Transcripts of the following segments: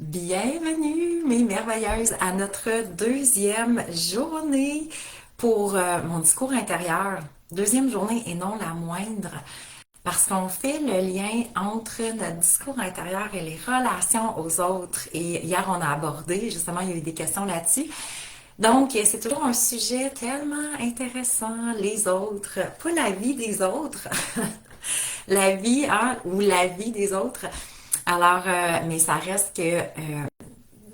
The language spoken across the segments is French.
Bienvenue, mes merveilleuses, à notre deuxième journée pour mon discours intérieur. Deuxième journée et non la moindre, parce qu'on fait le lien entre notre discours intérieur et les relations aux autres. Et hier, on a abordé, justement, il y a eu des questions là-dessus. Donc, c'est toujours un sujet tellement intéressant, les autres, pas la vie des autres, la vie, hein, ou la vie des autres. Alors, mais ça reste que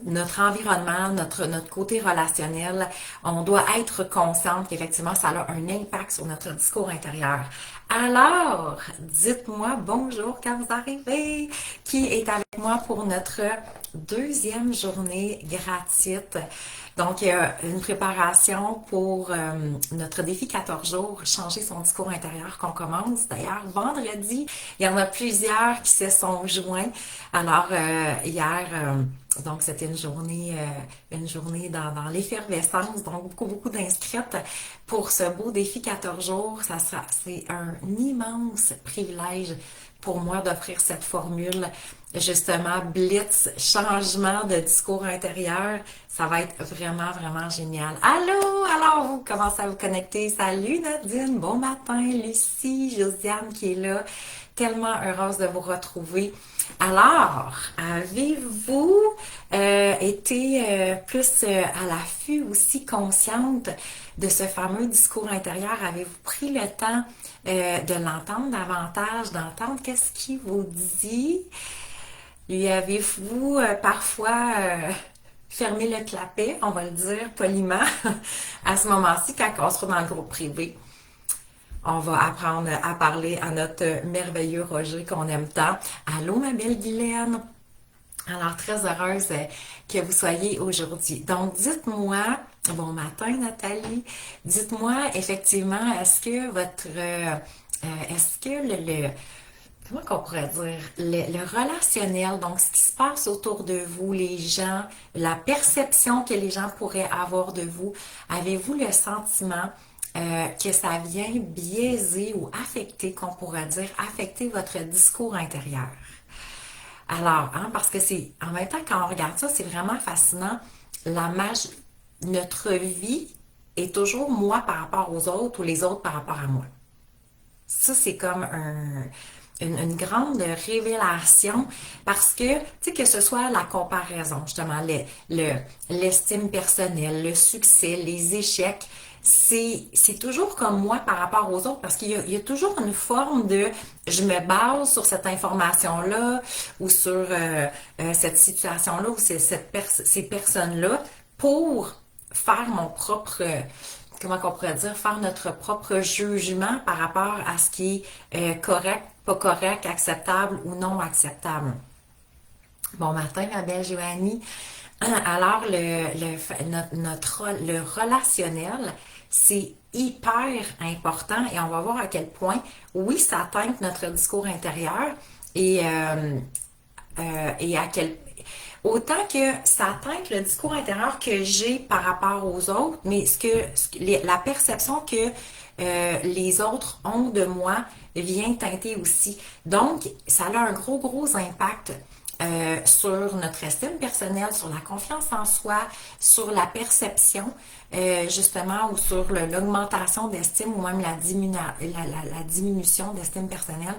notre environnement, notre côté relationnel, on doit être consciente qu'effectivement, ça a un impact sur notre discours intérieur. Alors, dites-moi bonjour quand vous arrivez, qui est avec moi pour notre deuxième journée gratuite. Donc, il y a une préparation pour notre défi 14 jours, changer son discours intérieur qu'on commence. D'ailleurs, vendredi, il y en a plusieurs qui se sont joints. Alors, hier, donc c'était une journée dans l'effervescence, donc beaucoup d'inscrites pour ce beau défi 14 jours. C'est un immense privilège pour moi d'offrir cette formule, justement, blitz, changement de discours intérieur. Ça va être vraiment génial. Allô, alors vous commencez à vous connecter. Salut Nadine, bon matin, Lucie, Josiane qui est là. Tellement heureuse de vous retrouver. Alors, avez-vous été plus à l'affût aussi consciente de ce fameux discours intérieur? Avez-vous pris le temps de l'entendre davantage, d'entendre qu'est-ce qu'il vous dit? Lui avez-vous parfois fermé le clapet, on va le dire poliment, à ce moment-ci, quand on sera dans le groupe privé? On va apprendre à parler à notre merveilleux Roger qu'on aime tant. Allô, ma belle Guylaine. Alors, très heureuse que vous soyez aujourd'hui. Donc, dites-moi, bon matin Nathalie, dites-moi effectivement, est-ce que comment qu'on pourrait dire, le relationnel, donc ce qui se passe autour de vous, les gens, la perception que les gens pourraient avoir de vous, avez-vous le sentiment que ça vient biaiser ou affecter, qu'on pourrait dire, affecter votre discours intérieur? Alors, hein, parce que c'est, en même temps, quand on regarde ça, c'est vraiment fascinant. Notre vie est toujours moi par rapport aux autres ou les autres par rapport à moi. Ça, c'est comme une grande révélation parce que, tu sais, que ce soit la comparaison, justement, l'estime personnelle, le succès, les échecs, c'est toujours comme moi par rapport aux autres parce qu'il y a toujours une forme de je me base sur cette information-là ou sur cette situation-là ou ces personnes-là pour faire mon propre, comment on pourrait dire, faire notre propre jugement par rapport à ce qui est correct, pas correct, acceptable ou non acceptable. Bon matin, ma belle Joanie. Alors, le relationnel, c'est hyper important et on va voir à quel point, oui, ça teinte notre discours intérieur et, et à quel autant que ça teinte le discours intérieur que j'ai par rapport aux autres, mais la perception que les autres ont de moi vient teinter aussi. Donc, ça a un gros impact sur notre estime personnelle, sur la confiance en soi, sur la perception, justement, ou sur l'augmentation d'estime ou même la diminution d'estime personnelle.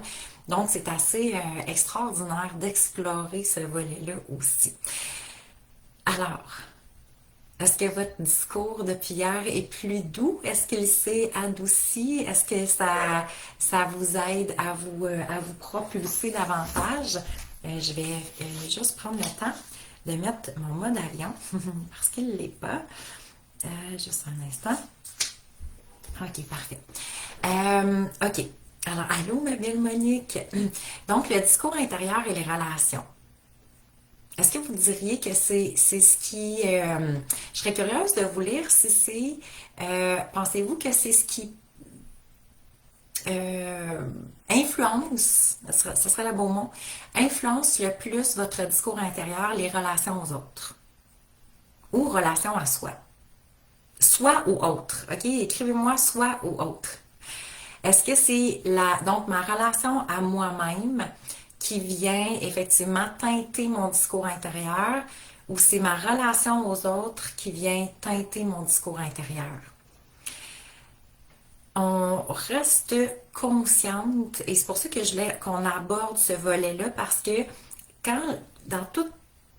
Donc, c'est assez extraordinaire d'explorer ce volet-là aussi. Alors, est-ce que votre discours depuis hier est plus doux? Est-ce qu'il s'est adouci? Est-ce que ça vous aide à vous propulser davantage? Je vais juste prendre le temps de mettre mon mode avion parce qu'il ne l'est pas. Juste un instant. OK, parfait. OK. Alors, allô, ma belle Monique. Donc, le discours intérieur et les relations. Est-ce que vous diriez que c'est ce qui... je serais curieuse de vous lire si c'est... pensez-vous que c'est ce qui influence, ce serait le beau mot, influence le plus votre discours intérieur, les relations aux autres ou relations à soi? Soit ou autre. OK? Écrivez-moi soit ou autre. Est-ce que c'est donc ma relation à moi-même qui vient effectivement teinter mon discours intérieur ou c'est ma relation aux autres qui vient teinter mon discours intérieur? On reste consciente et c'est pour ça que je voulais qu'on aborde ce volet-là parce que quand dans, tout,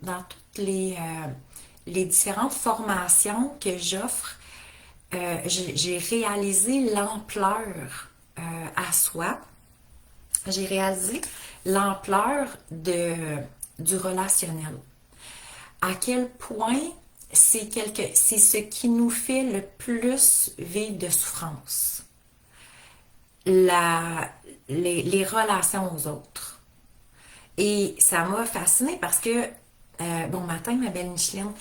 dans toutes les différentes formations que j'offre, j'ai réalisé l'ampleur à soi. J'ai réalisé l'ampleur du relationnel. À quel point c'est ce qui nous fait le plus vivre de souffrance. Les relations aux autres. Et ça m'a fascinée parce que, bon matin, ma belle Micheline,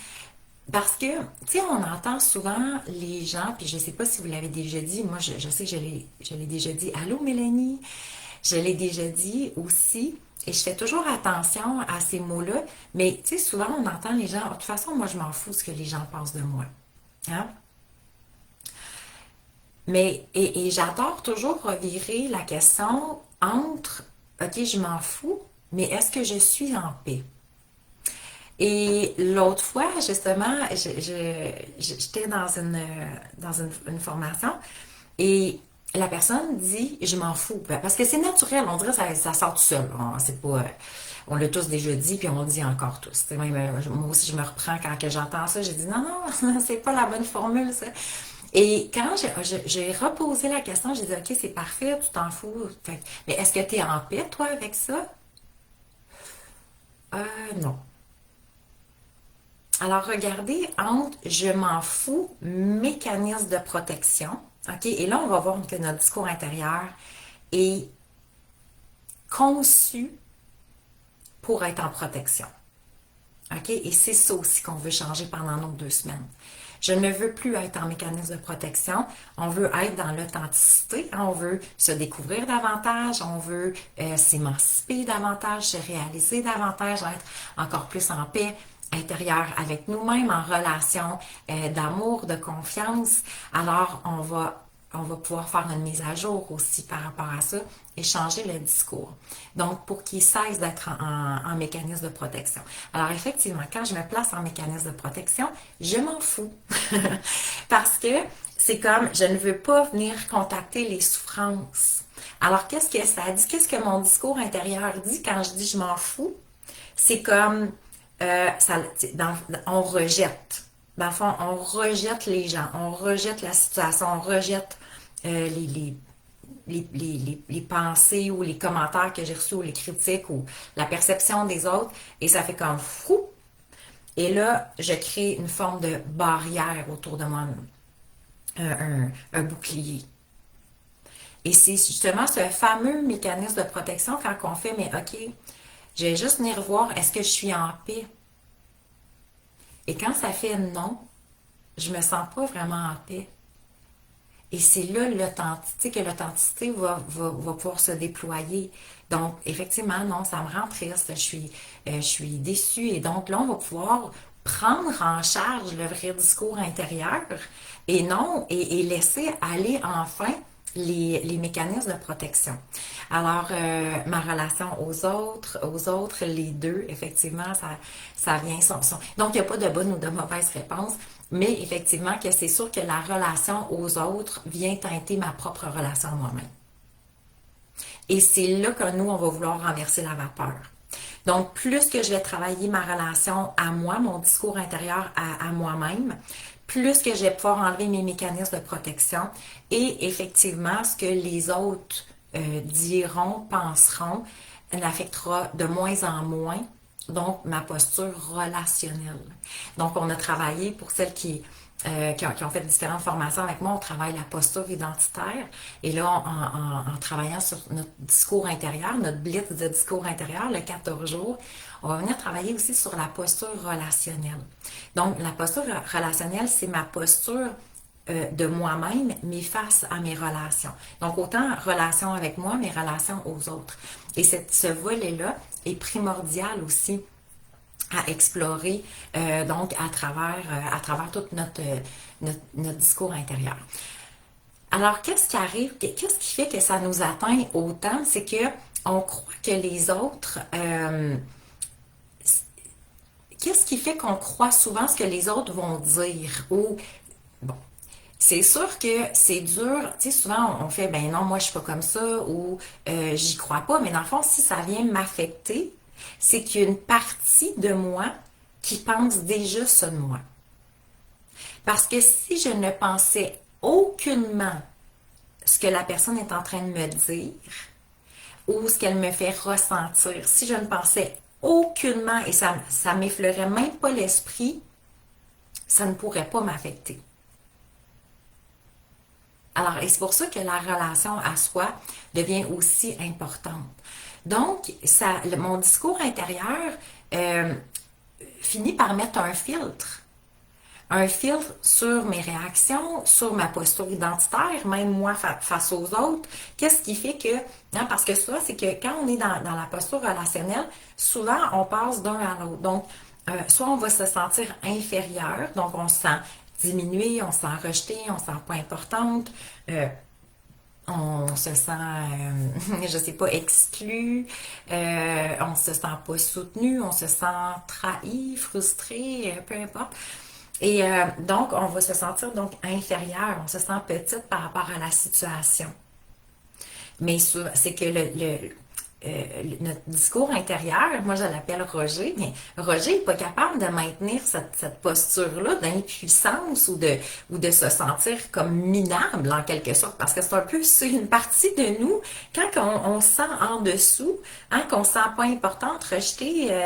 parce que, tu sais, on entend souvent les gens, puis je ne sais pas si vous l'avez déjà dit, moi je sais que je l'ai déjà dit, allô Mélanie, je l'ai déjà dit aussi, et je fais toujours attention à ces mots-là, mais tu sais, souvent on entend les gens, de toute façon, moi je m'en fous ce que les gens pensent de moi. Hein? Mais, et j'adore toujours revirer la question entre, OK, je m'en fous, mais est-ce que je suis en paix? Et l'autre fois, justement, j'étais dans une formation et la personne dit, je m'en fous. Parce que c'est naturel, on dirait que ça sort tout seul. C'est pas, on l'a tous déjà dit, puis on le dit encore tous. Même, moi aussi, je me reprends quand que j'entends ça. J'ai dit, non, non, c'est pas la bonne formule, ça. Et quand j'ai reposé la question, j'ai dit, OK, c'est parfait, tu t'en fous. Mais est-ce que tu es en paix, toi, avec ça? Non. Alors, regardez entre je m'en fous, mécanisme de protection. OK? Et là, on va voir que notre discours intérieur est conçu pour être en protection. OK? Et c'est ça aussi qu'on veut changer pendant nos 2 semaines. Je ne veux plus être en mécanisme de protection. On veut être dans l'authenticité. On veut se découvrir davantage. On veut s'émanciper davantage, se réaliser davantage, être encore plus en paix intérieure avec nous-mêmes, en relation d'amour, de confiance. Alors, on va pouvoir faire une mise à jour aussi par rapport à ça et changer le discours. Donc, pour qu'il cesse d'être en mécanisme de protection. Alors, effectivement, quand je me place en mécanisme de protection, je m'en fous. Parce que c'est comme, je ne veux pas venir contacter les souffrances. Alors, qu'est-ce que ça dit? Qu'est-ce que mon discours intérieur dit quand je dis je m'en fous? C'est comme, on rejette. Dans le fond, on rejette les gens, on rejette la situation, on rejette les pensées ou les commentaires que j'ai reçus ou les critiques ou la perception des autres et ça fait comme fou. Et là, je crée une forme de barrière autour de moi, un bouclier. Et c'est justement ce fameux mécanisme de protection quand on fait, mais OK, je vais juste venir voir, est-ce que je suis en paix? Et quand ça fait non, je me sens pas vraiment en paix. Et c'est là que l'authenticité va pouvoir se déployer. Donc, effectivement, non, ça me rend triste, je suis déçue. Et donc, là, on va pouvoir prendre en charge le vrai discours intérieur et non, et laisser aller enfin les mécanismes de protection. Alors, ma relation aux autres, les deux, effectivement, ça vient. Donc, il n'y a pas de bonne ou de mauvaise réponse, mais effectivement que c'est sûr que la relation aux autres vient teinter ma propre relation à moi-même. Et c'est là que nous, on va vouloir renverser la vapeur. Donc, plus que je vais travailler ma relation à moi, mon discours intérieur à moi-même, plus que je vais pouvoir enlever mes mécanismes de protection et effectivement, ce que les autres diront, penseront, n'affectera de moins en moins, donc ma posture relationnelle. Donc, on a travaillé pour celles qui ont fait différentes formations avec moi, on travaille la posture identitaire. Et là, en travaillant sur notre discours intérieur, notre blitz de discours intérieur, le 14 jours, on va venir travailler aussi sur la posture relationnelle. Donc, la posture relationnelle, c'est ma posture de moi-même, mais face à mes relations. Donc, autant relations avec moi, mais relations aux autres. Et ce volet-là est primordial aussi à explorer donc à travers tout notre discours intérieur. Alors, qu'est-ce qui arrive? Qu'est-ce qui fait que ça nous atteint autant? C'est que on croit que les autres, qu'est-ce qui fait qu'on croit souvent ce que les autres vont dire? Ou, bon, c'est sûr que c'est dur. Tu sais, souvent on fait, ben non, moi je suis pas comme ça, ou j'y crois pas, mais dans le fond, si ça vient m'affecter, c'est qu'il y a une partie de moi qui pense déjà ça de moi. Parce que si je ne pensais aucunement ce que la personne est en train de me dire ou ce qu'elle me fait ressentir, si je ne pensais aucunement et ça m'effleurait même pas l'esprit, ça ne pourrait pas m'affecter. Alors, et c'est pour ça que la relation à soi devient aussi importante. Donc, mon discours intérieur euh, finit par mettre un filtre sur mes réactions, sur ma posture identitaire, même moi face aux autres. Qu'est-ce qui fait que, hein, parce que ça, c'est que quand on est dans la posture relationnelle, souvent on passe d'un à l'autre. Donc, soit on va se sentir inférieur, donc on se sent diminué, on se sent rejeté, on se sent pas importante, on se sent, je sais pas, exclu, on se sent pas soutenu, on se sent trahi, frustré, peu importe. Et donc, on va se sentir donc inférieur, on se sent petite par rapport à la situation. Mais c'est que notre discours intérieur, moi je l'appelle Roger, mais Roger n'est pas capable de maintenir cette posture-là d'impuissance ou de se sentir comme minable en quelque sorte, parce que c'est une partie de nous, quand on se sent en dessous, hein, qu'on se sent pas importante, rejetée,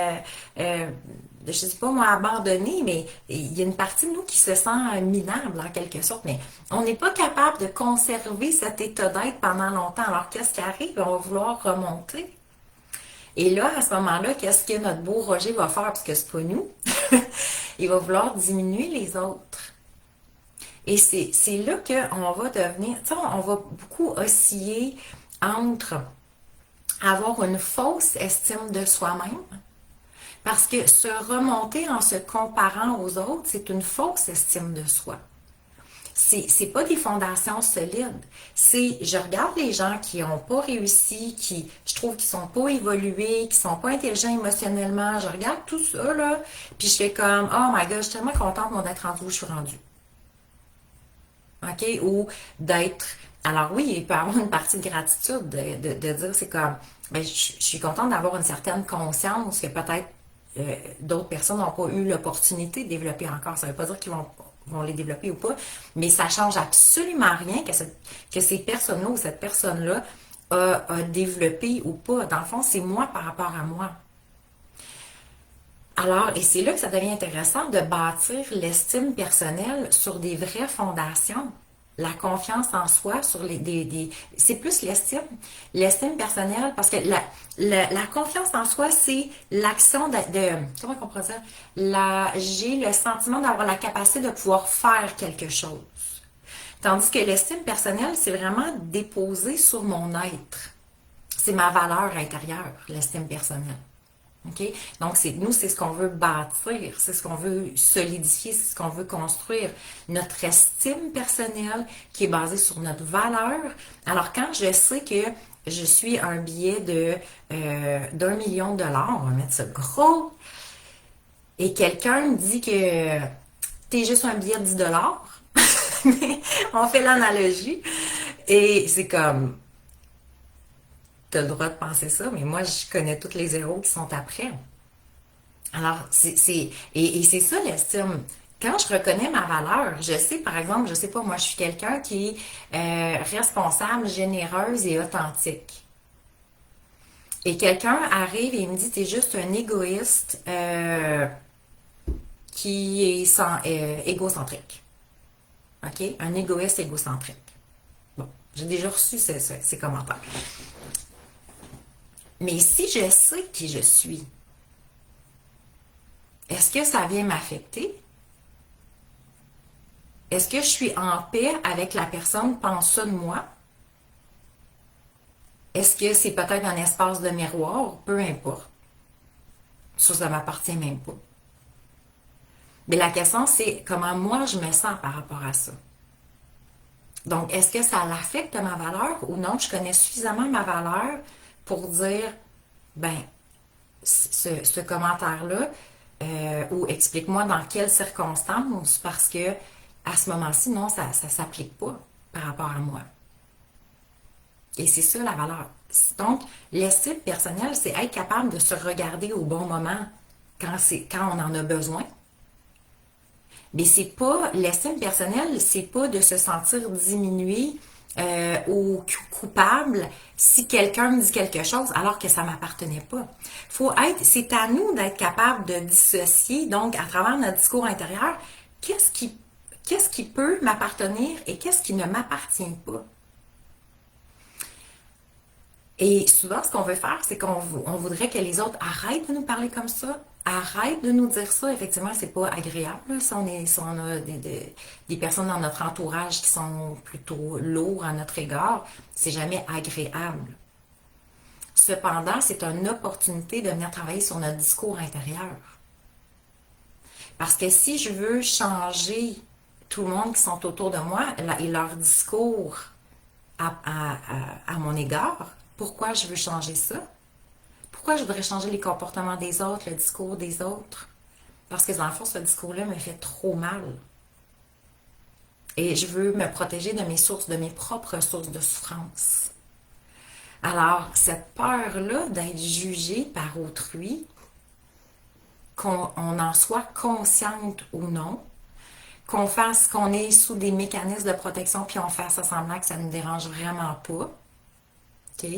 je sais pas moi, abandonné, mais il y a une partie de nous qui se sent minable en quelque sorte, mais on n'est pas capable de conserver cet état d'être pendant longtemps. Alors qu'est-ce qui arrive? On va vouloir remonter. Et là, à ce moment-là, qu'est-ce que notre beau Roger va faire? Parce que c'est pas nous. Il va vouloir diminuer les autres. Et c'est là qu'on va devenir, tu sais, on va beaucoup osciller entre avoir une fausse estime de soi-même. Parce que se remonter en se comparant aux autres, c'est une fausse estime de soi. C'est pas des fondations solides. C'est, je regarde les gens qui n'ont pas réussi, qui, je trouve qu'ils sont pas évolués, qui sont pas intelligents émotionnellement. Je regarde tout ça, là, puis je fais comme, oh my god, je suis tellement contente, moi, d'être rendue où je suis rendue. OK? Ou d'être, alors oui, il peut y avoir une partie de gratitude, de dire, c'est comme, ben, je suis contente d'avoir une certaine conscience que peut-être d'autres personnes n'ont pas eu l'opportunité de développer encore. Ça ne veut pas dire qu'ils vont les développer ou pas, mais ça change absolument rien que ces personnes-là ou cette personne-là a développé ou pas. Dans le fond, c'est moi par rapport à moi. Alors, et c'est là que ça devient intéressant de bâtir l'estime personnelle sur des vraies fondations. La confiance en soi sur c'est plus l'estime. L'estime personnelle, parce que la confiance en soi, c'est l'action comment on pourrait dire? J'ai le sentiment d'avoir la capacité de pouvoir faire quelque chose. Tandis que l'estime personnelle, c'est vraiment déposé sur mon être. C'est ma valeur intérieure, l'estime personnelle. OK? Donc, nous, c'est ce qu'on veut bâtir, c'est ce qu'on veut solidifier, c'est ce qu'on veut construire. Notre estime personnelle qui est basée sur notre valeur. Alors, quand je sais que je suis un billet d'1 million de dollars, on va mettre ça gros, et quelqu'un me dit que t'es juste un billet de 10 dollars, on fait l'analogie, et c'est comme, t'as le droit de penser ça, mais moi, je connais tous les zéros qui sont après. Alors, et c'est ça l'estime. Quand je reconnais ma valeur, je sais, par exemple, je sais pas, moi, je suis quelqu'un qui est responsable, généreuse et authentique. Et quelqu'un arrive et me dit, t'es juste un égoïste qui est égocentrique. OK? Un égoïste égocentrique. Bon, j'ai déjà reçu ces commentaires. Mais si je sais qui je suis, est-ce que ça vient m'affecter? Est-ce que je suis en paix avec la personne pense ça de moi? Est-ce que c'est peut-être un espace de miroir? Peu importe. Ça m'appartient même pas. Mais la question, c'est comment moi je me sens par rapport à ça. Donc, est-ce que ça l'affecte ma valeur ou non? Je connais suffisamment ma valeur pour dire, ben, ce commentaire-là, ou explique-moi dans quelles circonstances, parce que à ce moment-ci, non, ça ne s'applique pas par rapport à moi. Et c'est ça la valeur. Donc, l'estime personnelle, c'est être capable de se regarder au bon moment quand on en a besoin. Mais c'est pas, l'estime personnelle, c'est pas de se sentir diminué ou coupable si quelqu'un me dit quelque chose alors que ça m'appartenait pas. C'est à nous d'être capable de dissocier, donc à travers notre discours intérieur, qu'est-ce qui, qu'est-ce qui peut m'appartenir et qu'est-ce qui ne m'appartient pas. Et souvent, ce qu'on veut faire, c'est on voudrait que les autres arrêtent de nous parler comme ça, arrêtent de nous dire ça. Effectivement, c'est pas agréable. Là. Si on a des personnes dans notre entourage qui sont plutôt lourds à notre égard, c'est jamais agréable. Cependant, c'est une opportunité de venir travailler sur notre discours intérieur. Parce que si je veux changer tout le monde qui sont autour de moi et leur discours à mon égard, pourquoi je veux changer ça? Pourquoi je voudrais changer les comportements des autres, le discours des autres? Parce que dans le fond, ce discours-là me fait trop mal. Et je veux me protéger de mes sources, de mes propres sources de souffrance. Alors, cette peur-là d'être jugé par autrui, qu'on en soit consciente ou non, qu'on est sous des mécanismes de protection puis on fasse semblant que ça ne nous dérange vraiment pas, OK?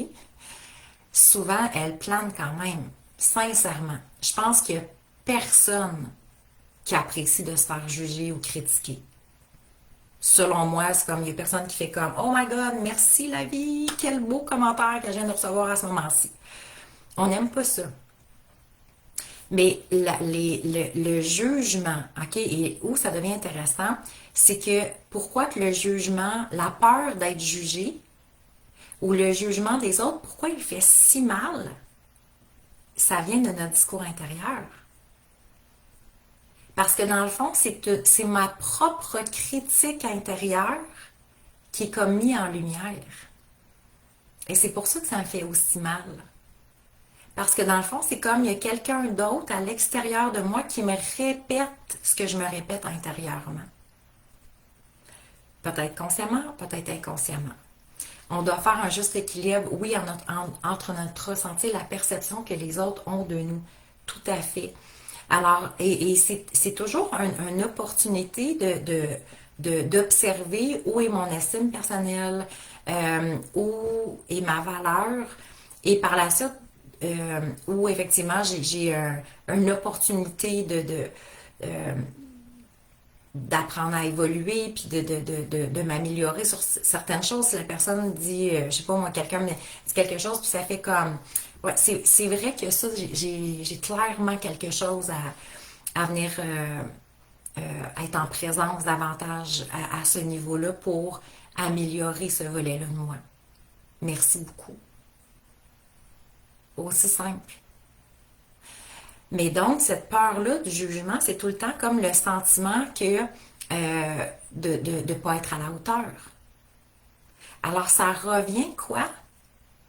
Souvent, elle plane quand même, sincèrement. Je pense qu'il n'y a personne qui apprécie de se faire juger ou critiquer. Selon moi, c'est comme, il y a personne qui fait comme, oh my God, merci la vie, quel beau commentaire que je viens de recevoir à ce moment-ci. On n'aime pas ça. Mais le jugement, OK, et où ça devient intéressant, c'est que pourquoi que le jugement, la peur d'être jugé, ou le jugement des autres, pourquoi il fait si mal? Ça vient de notre discours intérieur. Parce que dans le fond, c'est ma propre critique intérieure qui est comme mise en lumière. Et c'est pour ça que ça me fait aussi mal. Parce que dans le fond, c'est comme il y a quelqu'un d'autre à l'extérieur de moi qui me répète ce que je me répète intérieurement. Peut-être consciemment, peut-être inconsciemment. On doit faire un juste équilibre, oui, entre notre ressenti et la perception que les autres ont de nous. Tout à fait. Alors, et c'est toujours une opportunité d'observer où est mon estime personnelle, où est ma valeur, et par la suite, où effectivement j'ai une opportunité d'apprendre à évoluer puis de m'améliorer sur certaines choses. Si la personne dit, je sais pas moi, quelqu'un me dit quelque chose, puis ça fait comme... Ouais, c'est vrai que ça, j'ai clairement quelque chose à venir être en présence davantage à ce niveau-là pour améliorer ce volet-là de moi. Merci beaucoup. Aussi simple. Mais donc, cette peur-là du jugement, c'est tout le temps comme le sentiment que de ne pas être à la hauteur. Alors, ça revient quoi?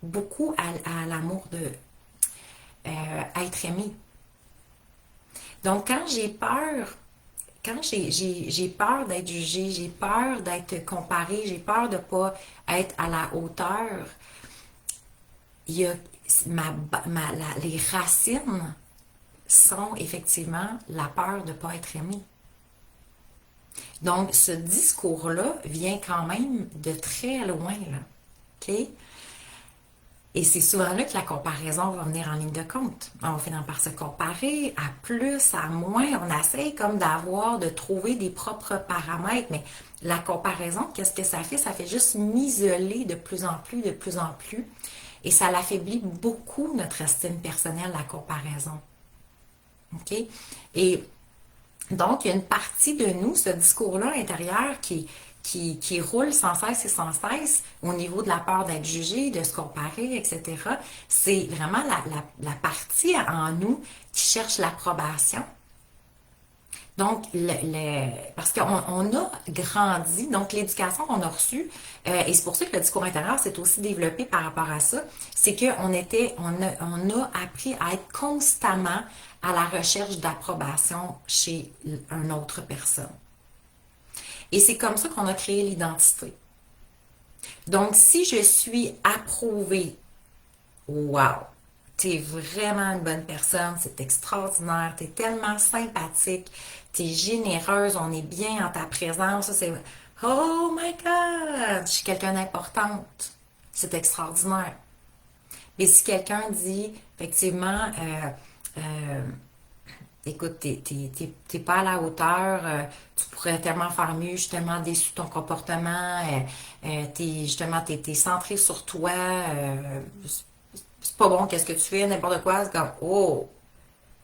Beaucoup à l'amour de être aimé. Donc, quand j'ai peur d'être jugée, j'ai peur d'être comparée, j'ai peur de ne pas être à la hauteur, il y a les racines sont effectivement la peur de ne pas être aimé. Donc, ce discours-là vient quand même de très loin, là. OK? Et c'est souvent là que la comparaison va venir en ligne de compte. On va finir par se comparer à plus, à moins. On essaie comme de trouver des propres paramètres. Mais la comparaison, qu'est-ce que ça fait? Ça fait juste m'isoler de plus en plus, de plus en plus. Et ça l'affaiblit beaucoup notre estime personnelle, la comparaison. OK? Et donc, il y a une partie de nous, ce discours-là intérieur qui roule sans cesse et sans cesse au niveau de la peur d'être jugé, de se comparer, etc. C'est vraiment la partie en nous qui cherche l'approbation. Donc, parce qu'on a grandi, donc l'éducation qu'on a reçue, et c'est pour ça que le discours intérieur s'est aussi développé par rapport à ça, c'est on a appris à être constamment à la recherche d'approbation chez une autre personne. Et c'est comme ça qu'on a créé l'identité. Donc, si je suis approuvée, wow, t'es vraiment une bonne personne, c'est extraordinaire, t'es tellement sympathique, t'es généreuse, on est bien en ta présence, ça c'est oh my God, je suis quelqu'un d'importante, c'est extraordinaire. Mais si quelqu'un dit effectivement, euh, écoute, t'es pas à la hauteur, tu pourrais tellement faire mieux, je suis tellement déçue de ton comportement, t'es centré sur toi, c'est pas bon, qu'est-ce que tu fais, n'importe quoi, c'est comme, oh,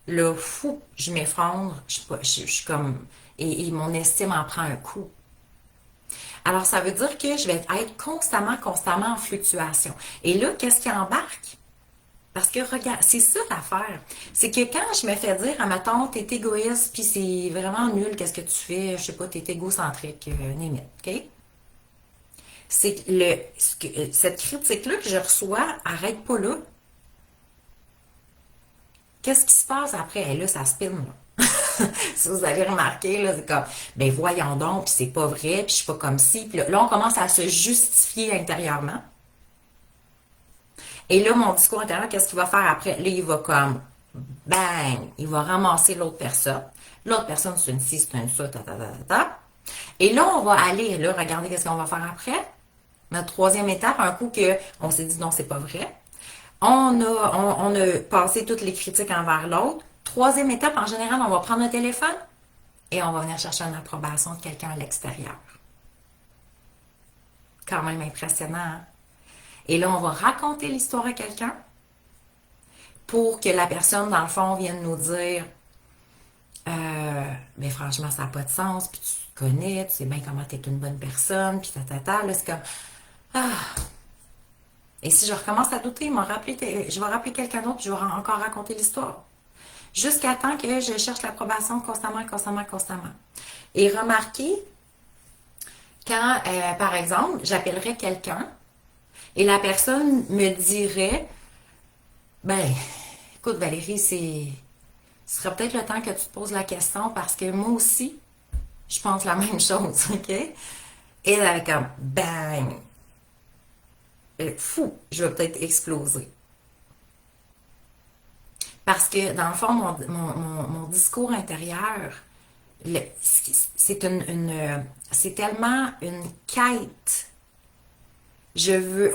le fou, je m'effondre, je suis comme, et mon estime en prend un coup. Alors, ça veut dire que je vais être constamment en fluctuation. Et là, qu'est-ce qui embarque? Parce que, regarde, c'est ça l'affaire. C'est que quand je me fais dire, admettons, t'es égoïste, puis c'est vraiment nul, qu'est-ce que tu fais, je sais pas, t'es égocentrique, name it, OK? C'est cette critique-là que je reçois, arrête pas là. Qu'est-ce qui se passe après? Et là, ça spin, là. Si vous avez remarqué, là, c'est comme, ben voyons donc, puis c'est pas vrai, puis je suis pas comme ci. Puis là, on commence à se justifier intérieurement. Et là, mon discours intérieur, qu'est-ce qu'il va faire après? Là, il va comme, bang, il va ramasser l'autre personne. L'autre personne, c'est une ci, c'est une ça, ta, ta, ta, ta, ta. Et là, on va aller, là, regarder qu'est-ce qu'on va faire après. Notre troisième étape, un coup que on s'est dit non, c'est pas vrai. On a passé toutes les critiques envers l'autre. Troisième étape, en général, on va prendre un téléphone et on va venir chercher une approbation de quelqu'un à l'extérieur. Quand même impressionnant, hein? Et là, on va raconter l'histoire à quelqu'un pour que la personne, dans le fond, vienne nous dire mais franchement, ça n'a pas de sens, puis tu te connais, tu sais bien comment tu es une bonne personne, puis ta, là, c'est comme, ah. Et si je recommence à douter, je vais rappeler quelqu'un d'autre, puis je vais encore raconter l'histoire. Jusqu'à temps que je cherche l'approbation constamment. Et remarquez, quand, par exemple, j'appellerais quelqu'un et la personne me dirait, ben, écoute Valérie, ce serait peut-être le temps que tu te poses la question parce que moi aussi, je pense la même chose, OK? Et elle avait comme, bang, fou, je vais peut-être exploser. Parce que, dans le fond, mon discours intérieur, c'est c'est tellement une quête.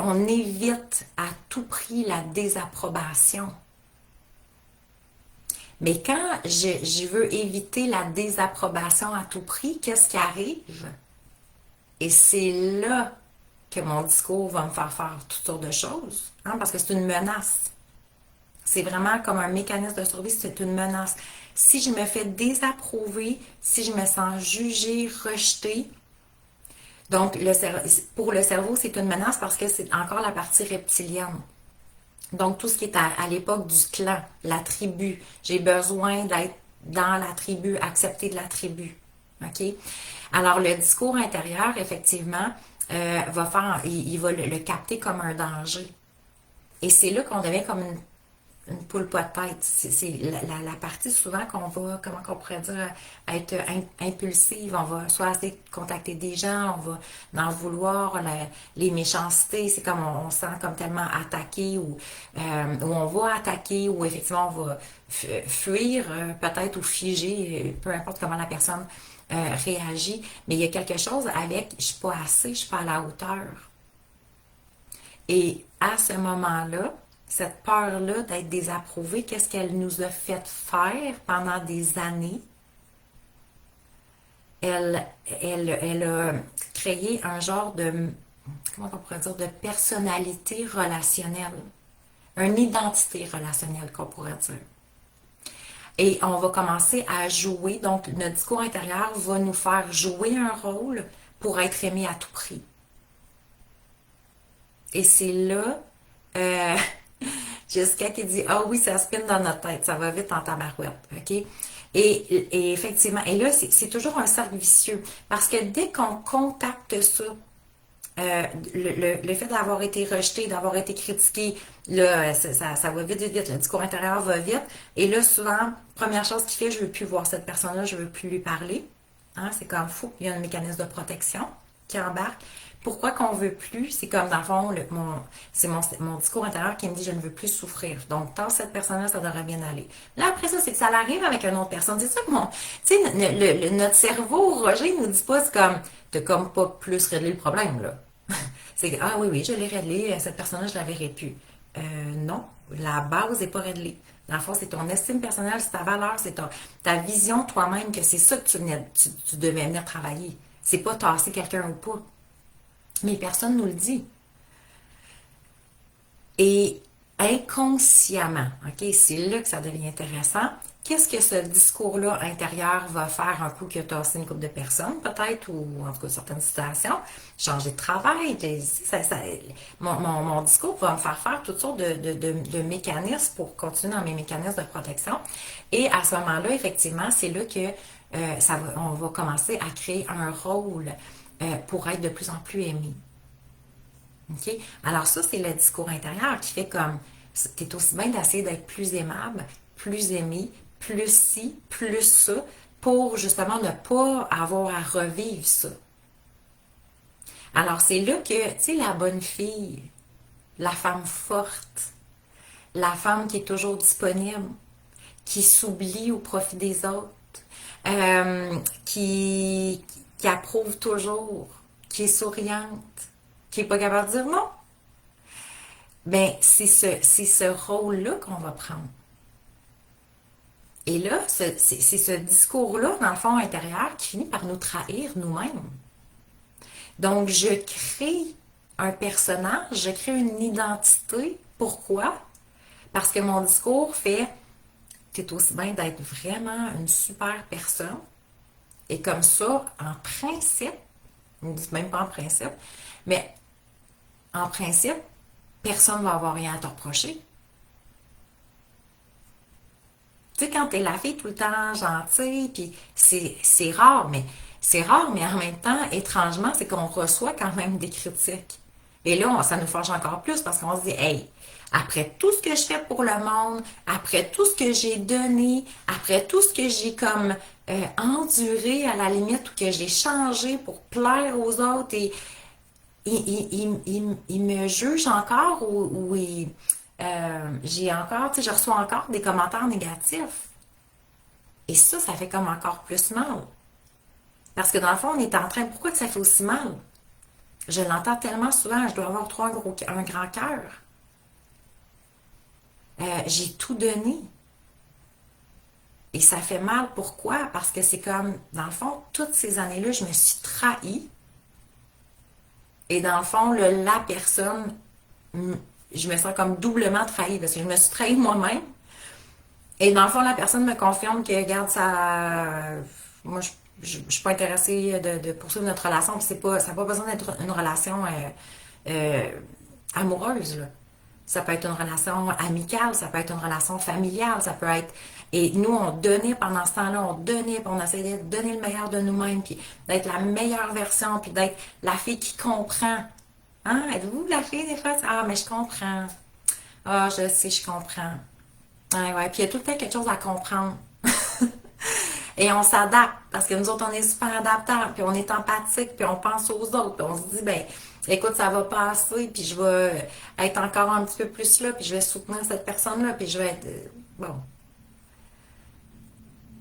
On évite à tout prix la désapprobation. Mais quand je veux éviter la désapprobation à tout prix, qu'est-ce qui arrive? Et c'est là que mon discours va me faire toutes sortes de choses, hein, parce que c'est une menace. C'est vraiment comme un mécanisme de survie, c'est une menace. Si je me fais désapprouver, si je me sens jugée, rejetée, donc pour le cerveau, c'est une menace parce que c'est encore la partie reptilienne. Donc, tout ce qui est à l'époque du clan, la tribu. J'ai besoin d'être dans la tribu, accepter de la tribu. OK? Alors, le discours intérieur, effectivement, il va le capter comme un danger. Et c'est là qu'on devient comme une poule pas de tête. C'est la partie souvent qu'on va, comment on pourrait dire, être impulsive. On va soit essayer de contacter des gens, on va en vouloir, les méchancetés, c'est comme on se sent comme tellement attaqué ou on va attaquer ou effectivement on va fuir peut-être ou figer, peu importe comment la personne réagit. Mais il y a quelque chose avec je suis pas assez, je suis pas à la hauteur. Et à ce moment-là, cette peur-là d'être désapprouvée, qu'est-ce qu'elle nous a fait faire pendant des années? Elle a créé un genre de, comment on pourrait dire, de personnalité relationnelle. Une identité relationnelle qu'on pourrait dire. Et on va commencer à jouer, donc notre discours intérieur va nous faire jouer un rôle pour être aimé à tout prix. Et c'est là, Jessica qui dit, ah oui, ça spin dans notre tête, ça va vite en tabarouette, OK? Et effectivement, et là, c'est toujours un cercle vicieux. Parce que dès qu'on contacte ça, le fait d'avoir été rejeté, d'avoir été critiqué, là, ça va vite, vite, vite. Le discours intérieur va vite. Et là, souvent, première chose qu'il fait, je veux plus voir cette personne-là, je veux plus lui parler. Hein, c'est comme fou. Il y a un mécanisme de protection qui embarque. Pourquoi qu'on veut plus? C'est comme dans le fond, c'est mon discours intérieur qui me dit je ne veux plus souffrir. Donc, tant cette personne-là, ça devrait bien aller. Là, après ça, c'est que ça arrive avec une autre personne. C'est ça que tu sais, notre cerveau, Roger, nous dit pas, c'est comme, t'as comme pas plus réglé le problème, là. C'est ah oui, oui, je l'ai réglé, cette personne-là, je la verrai plus. Non, la base n'est pas réglée. Dans le fond, c'est ton estime personnelle, c'est ta valeur, c'est ta vision toi-même que c'est ça que tu devais venir travailler. C'est pas tasser quelqu'un ou pas. Mais personne nous le dit. Et inconsciemment, OK, c'est là que ça devient intéressant. Qu'est-ce que ce discours-là intérieur va faire un coup que tu as tassé une couple de personnes, peut-être, ou en tout cas certaines situations, changer de travail. Mon discours va me faire toutes sortes de mécanismes pour continuer dans mes mécanismes de protection. Et à ce moment-là, effectivement, c'est là que on va commencer à créer un rôle pour être de plus en plus aimé. OK? Alors ça, c'est le discours intérieur qui fait comme, tu es aussi bien d'essayer d'être plus aimable, plus aimé, plus ci, plus ça, pour justement ne pas avoir à revivre ça. Alors c'est là que, tu sais, la bonne fille, la femme forte, la femme qui est toujours disponible, qui s'oublie au profit des autres, qui approuve toujours, qui est souriante, qui est pas capable de dire non. Ben, c'est ce rôle-là qu'on va prendre. Et là, c'est ce discours-là, dans le fond intérieur, qui finit par nous trahir nous-mêmes. Donc, je crée un personnage, je crée une identité. Pourquoi? Parce que mon discours fait, t'es aussi bien d'être vraiment une super personne. Et comme ça, en principe, je ne dis même pas en principe, mais en principe, personne ne va avoir rien à te reprocher. Tu sais, quand t'es la fille tout le temps gentille, puis c'est rare, mais en même temps, étrangement, c'est qu'on reçoit quand même des critiques. Et là, ça nous fâche encore plus parce qu'on se dit, hey, après tout ce que je fais pour le monde, après tout ce que j'ai donné, après tout ce que j'ai comme enduré à la limite ou que j'ai changé pour plaire aux autres et il me juge encore ou j'ai encore, tu sais, je reçois encore des commentaires négatifs. Et ça fait comme encore plus mal. Parce que dans le fond, on est en train, pourquoi que ça fait aussi mal? Je l'entends tellement souvent, je dois avoir un grand cœur. J'ai tout donné. Et ça fait mal, pourquoi? Parce que c'est comme, dans le fond, toutes ces années-là, je me suis trahie. Et dans le fond, la personne, je me sens comme doublement trahie parce que je me suis trahie moi-même. Et dans le fond, la personne me confirme que, regarde, ça. Moi, je suis pas intéressée de poursuivre notre relation. Puis ça n'a pas besoin d'être une relation amoureuse, là. Ça peut être une relation amicale, ça peut être une relation familiale, ça peut être. Et nous, on donnait pendant ce temps-là, on donnait, puis on essayait de donner le meilleur de nous-mêmes, puis d'être la meilleure version, puis d'être la fille qui comprend. Hein? Êtes-vous la fille des fois? Ah, mais je comprends. Ah, je sais, je comprends. Ouais, ouais. Puis il y a tout le temps quelque chose à comprendre. Et on s'adapte, parce que nous autres, on est super adaptables, puis on est empathique, puis on pense aux autres, puis on se dit, ben, écoute, ça va passer, puis je vais être encore un petit peu plus là, puis je vais soutenir cette personne-là, puis je vais être... bon.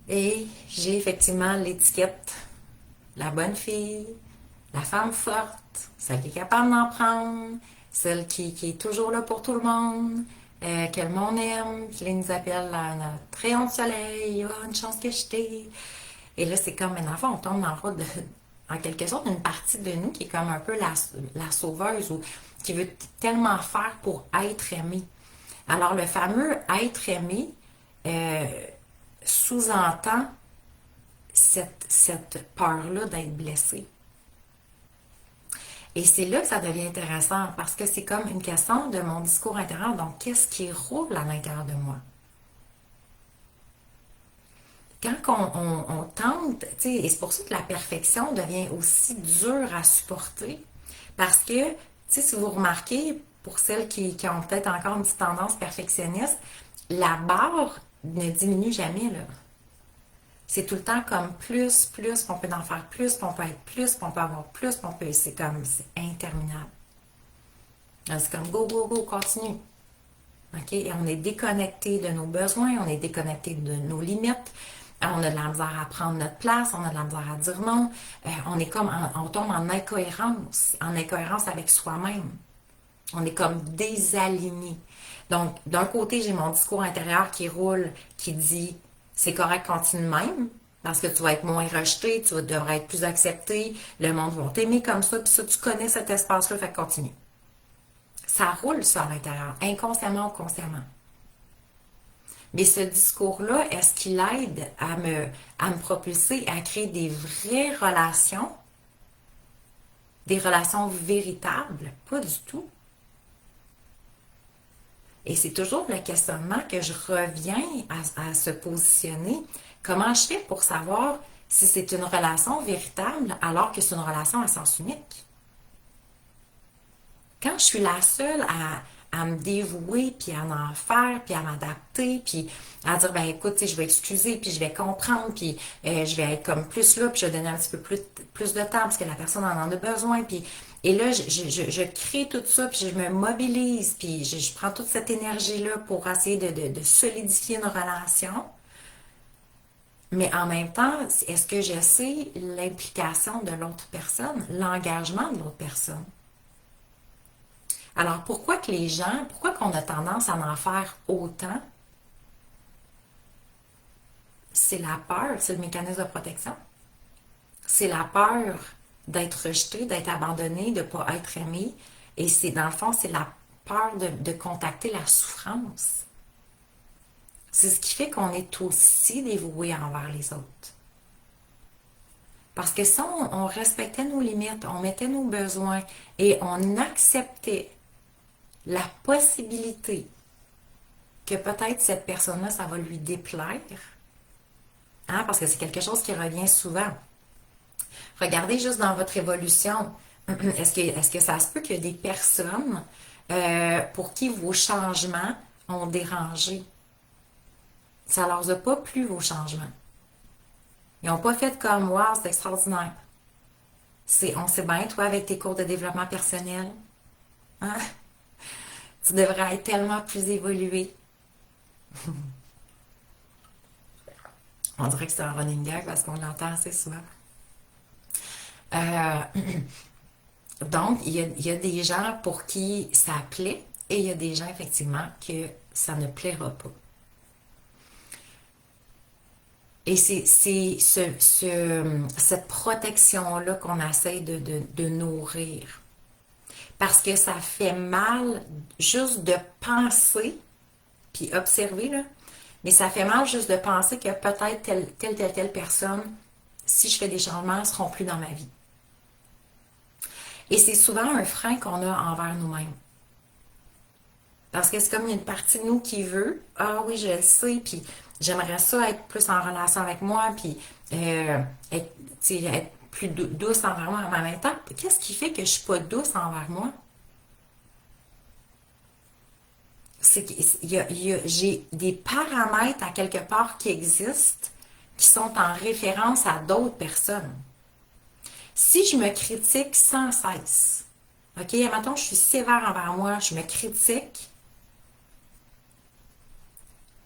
Et j'ai effectivement l'étiquette, la bonne fille, la femme forte, celle qui est capable d'en prendre, celle qui est toujours là pour tout le monde, que le monde aime, qui nous appelle notre rayon de soleil, oh, une chance que je t'ai. Et là, c'est comme, un enfant, on tombe dans le rôle de, en quelque sorte, une partie de nous qui est comme un peu la sauveuse ou qui veut tellement faire pour être aimé. Alors, le fameux être aimé euh, sous-entend cette peur-là d'être blessé. Et c'est là que ça devient intéressant parce que c'est comme une question de mon discours intérieur. Donc, qu'est-ce qui roule à l'intérieur de moi? Quand on tente, tu sais, et c'est pour ça que la perfection devient aussi dure à supporter, parce que, tu sais, si vous remarquez, pour celles qui ont peut-être encore une petite tendance perfectionniste, la barre ne diminue jamais, là. C'est tout le temps comme plus, plus, puis on peut en faire plus, puis on peut être plus, puis on peut avoir plus, puis on peut, c'est comme, c'est interminable. C'est comme go, go, go, continue. OK? Et on est déconnecté de nos besoins, on est déconnecté de nos limites. On a de la misère à prendre notre place, on a de la misère à dire non. On est comme, on tombe en incohérence avec soi-même. On est comme désaligné. Donc, d'un côté, j'ai mon discours intérieur qui roule, qui dit c'est correct, continue de même, parce que tu vas être moins rejeté, devrais être plus accepté, le monde va t'aimer comme ça, puis ça, tu connais cet espace-là, fait que continue. Ça roule ça à l'intérieur, inconsciemment ou consciemment. Mais ce discours-là, est-ce qu'il aide à me propulser, à créer des relations véritables? Pas du tout. Et c'est toujours le questionnement que je reviens à se positionner. Comment je fais pour savoir si c'est une relation véritable alors que c'est une relation à sens unique? Quand je suis la seule à me dévouer, puis à en faire, puis à m'adapter, puis à dire, ben écoute, je vais excuser, puis je vais comprendre, puis je vais être comme plus là, puis je vais donner un petit peu plus de temps parce que la personne en a besoin, puis et là, je crée tout ça, puis je me mobilise, puis je prends toute cette énergie-là pour essayer de solidifier une relation. Mais en même temps, est-ce que je sais l'implication de l'autre personne, l'engagement de l'autre personne? Alors, pourquoi qu'on a tendance à en faire autant? C'est la peur, c'est le mécanisme de protection. C'est la peur d'être rejeté, d'être abandonné, de ne pas être aimé. Et c'est, dans le fond, c'est la peur de contacter la souffrance. C'est ce qui fait qu'on est aussi dévoué envers les autres. Parce que si on respectait nos limites, on mettait nos besoins et on acceptait la possibilité que peut-être cette personne-là, ça va lui déplaire, hein, parce que c'est quelque chose qui revient souvent. Regardez juste dans votre évolution. Est-ce que ça se peut qu'il y a des personnes pour qui vos changements ont dérangé? Ça leur a pas plu, vos changements. Ils n'ont pas fait comme wow, c'est extraordinaire. On sait bien, toi, avec tes cours de développement personnel, hein? Tu devrais être tellement plus évolué. On dirait que c'est un running gag parce qu'on l'entend assez souvent. Euh, donc, il y a des gens pour qui ça plaît et il y a des gens, effectivement, que ça ne plaira pas. Et c'est cette protection-là qu'on essaie de nourrir. Parce que ça fait mal juste de penser, puis observer, là, mais ça fait mal juste de penser que peut-être telle personne, si je fais des changements, ne seront plus dans ma vie. Et c'est souvent un frein qu'on a envers nous-mêmes. Parce que c'est comme il y a une partie de nous qui veut, ah oui, je le sais, puis j'aimerais ça être plus en relation avec moi, puis être, être plus douce envers moi. Mais en même temps, qu'est-ce qui fait que je suis pas douce envers moi? C'est que j'ai des paramètres à quelque part qui existent, qui sont en référence à d'autres personnes. Si je me critique sans cesse, OK, maintenant je suis sévère envers moi, je me critique,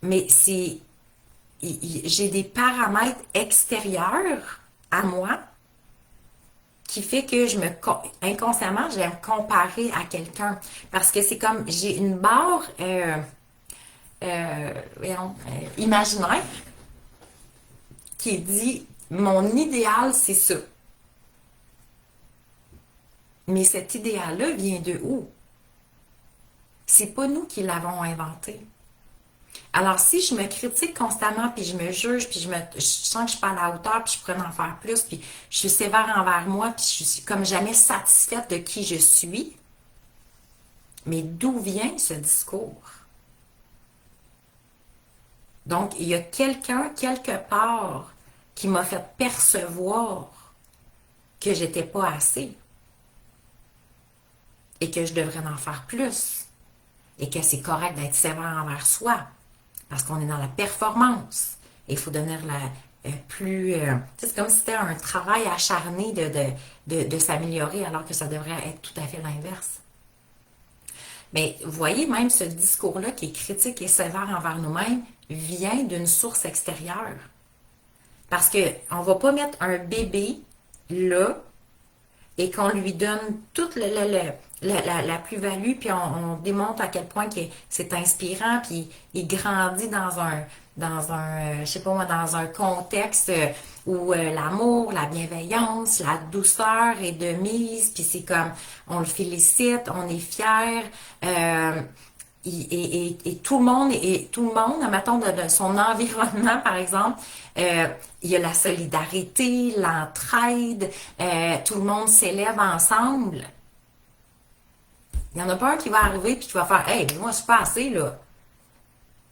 mais j'ai des paramètres extérieurs à moi qui fait que inconsciemment, je vais me comparer à quelqu'un. Parce que c'est comme, j'ai une barre imaginaire qui dit, mon idéal, c'est ça. Mais cet idéal-là vient de où? C'est pas nous qui l'avons inventé. Alors, si je me critique constamment, puis je me juge, puis je sens que je suis pas à la hauteur, puis je pourrais en faire plus, puis je suis sévère envers moi, puis je suis comme jamais satisfaite de qui je suis, mais d'où vient ce discours? Donc, il y a quelqu'un, quelque part, qui m'a fait percevoir que j'étais pas assez et que je devrais en faire plus et que c'est correct d'être sévère envers soi parce qu'on est dans la performance et il faut devenir plus... c'est comme si c'était un travail acharné de s'améliorer alors que ça devrait être tout à fait l'inverse. Mais vous voyez, même ce discours-là qui est critique et sévère envers nous-mêmes vient d'une source extérieure. Parce qu'on ne va pas mettre un bébé là et qu'on lui donne toute la plus-value, puis on démontre à quel point c'est inspirant, puis il grandit je sais pas moi, dans un contexte où l'amour, la bienveillance, la douceur est de mise, puis c'est comme, on le félicite, on est fier, et tout le monde, mettons, de son environnement, par exemple, il y a la solidarité, l'entraide, tout le monde s'élève ensemble. Il n'y en a pas un qui va arriver puis qui va faire Hey, moi, je suis pas assez, là.